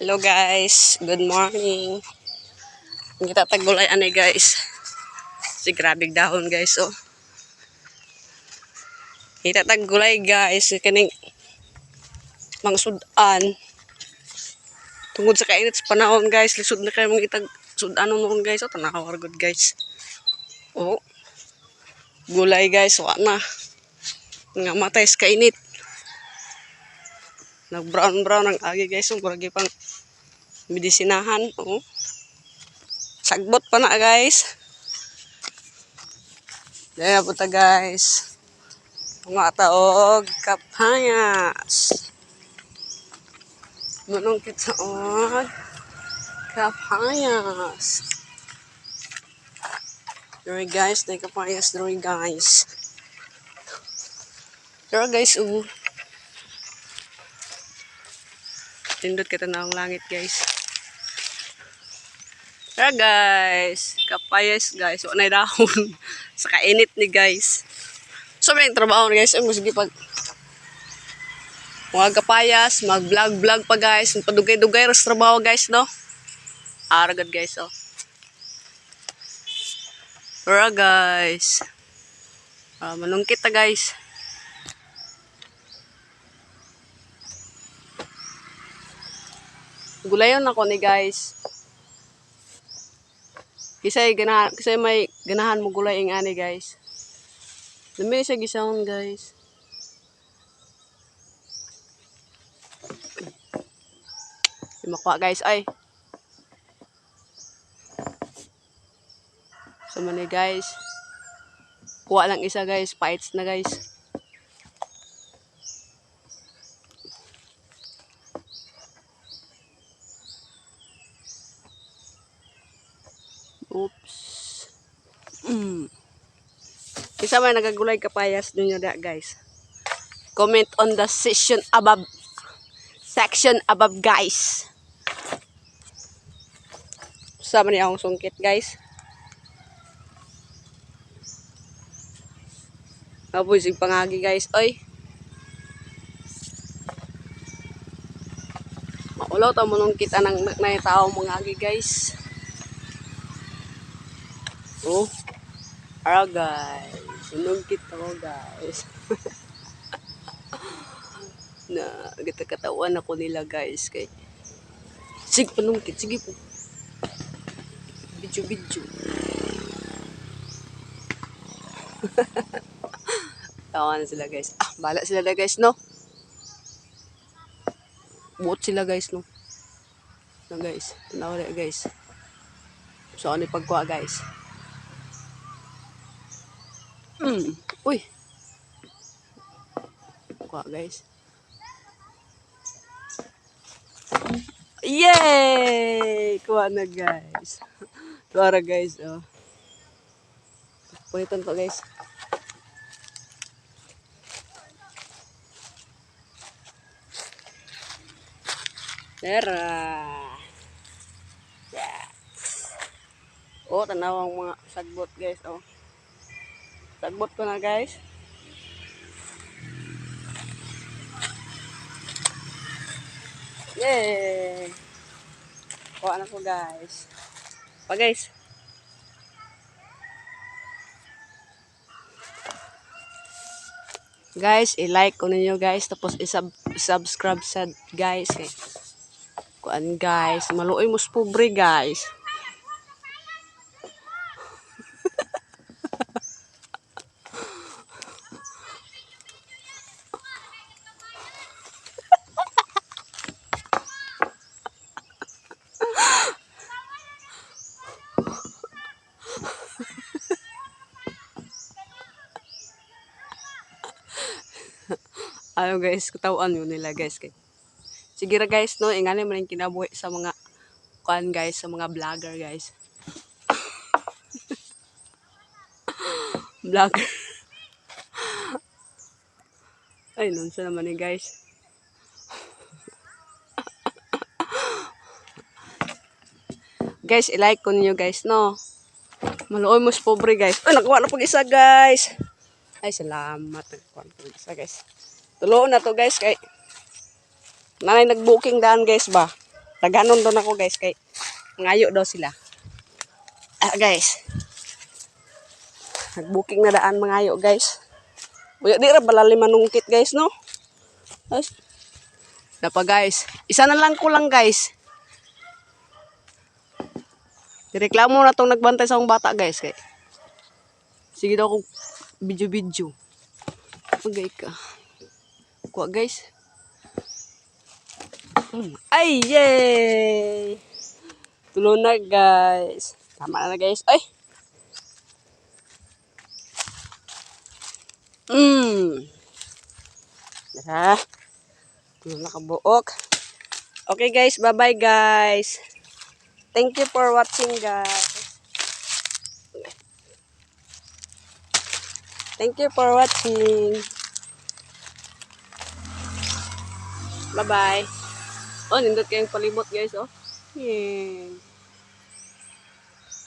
Hello guys, good morning. Kita tagulay ani guys. Si grabing dahon guys oh. Kita tagulay guys kaning mangsudan. Tungod sa kainit sa panahon guys, lisod na kayo mong itag sudan noon guys oh, tanawar good guys. Oh. Gulay guys, wa na. Nga matay sa kainit. Nag-brown ang agi guys, oh, baragi pang medisinahan oh. Sagbot pa na guys. Daya po ta guys. Mga taog kapayas. Manong kitaog kapayas. Dere guys, na kapayas dere guys. Dere guys, tindot kita na ang langit guys. Dere guys, kapayas guys. Wala na dahon. Sa kainit ni guys. So may trabaho guys, ang sige pag mga kapayas, mag-vlog pa guys, padugay-dugay ras trabaho guys no. Aragad guys oh. Ora guys. Manungkit ta guys. Gulayon ako ni guys. Kisay may ganahan mo gulay ing ani guys. Dami siya gisahon guys. Makuha guys ay. So mani guys. Kuha lang isa guys, fights na guys. Oops. Isa may nagagulay kapayas ninyo da guys. Comment on the section above guys. Sama niya akong sungkit guys. Apoy sig pangagi guys. Oy. Maulaw ta mo nung kita ng tao mangagi guys. Oh. Ara guys. Sinungkit ako guys. Na katawan ako nila guys kay. Sig panungkit, sige po. Video. Tawa na sila guys. Bala sila na guys no. Buot sila guys no. No guys. Tanaw na guys. So ano pagkuha guys. Uy. Kuha guys. Yay! Kuha na guys. Tuwara guys oh. Punitan to guys. Tara. Yeah. Oh, tanaw ang mga sagbot guys oh. Sagbot ko na guys. Yay! Kuha na ko guys. Pa guys. Guys, i-like ko ninyo guys. Tapos i-subscribe sa guys. Kuan guys. Maluoy mos pobre guys. Ayo guys, katawan yun nila guys. Sige ra guys no, ingani man yung kinabuhi sa mga kuan guys, sa mga vlogger guys. Vlogger. Ay, nunsa naman eh guys. Guys, i-like ko ninyo guys no. Maluoy mos pobre guys. Ay, nakuha na pag isa guys. Ay, salamat. Nakuha na pag isa guys. Tuloon na to guys kay nanay nag-booking daan guys ba. Taganon doon ako guys kay ngayo daw sila. Guys. Nag-booking na daan mangayo guys. Uy, di ra balali manungkit guys no. Guys. Dapa guys. Isa na lang ko lang guys. Direklamo na tong nagbantay sa akong bata guys kay. Sige daw kung video-video. Okay ka. Kuha guys. Ay, yay! Tulo na guys. Tama na guys. Ay! Tara. Tulo na kabuok. Okay guys, bye-bye guys. Thank you for watching guys. Thank you for watching. Bye-bye. Oh, nindot kayong palimot guys, oh. Yeah.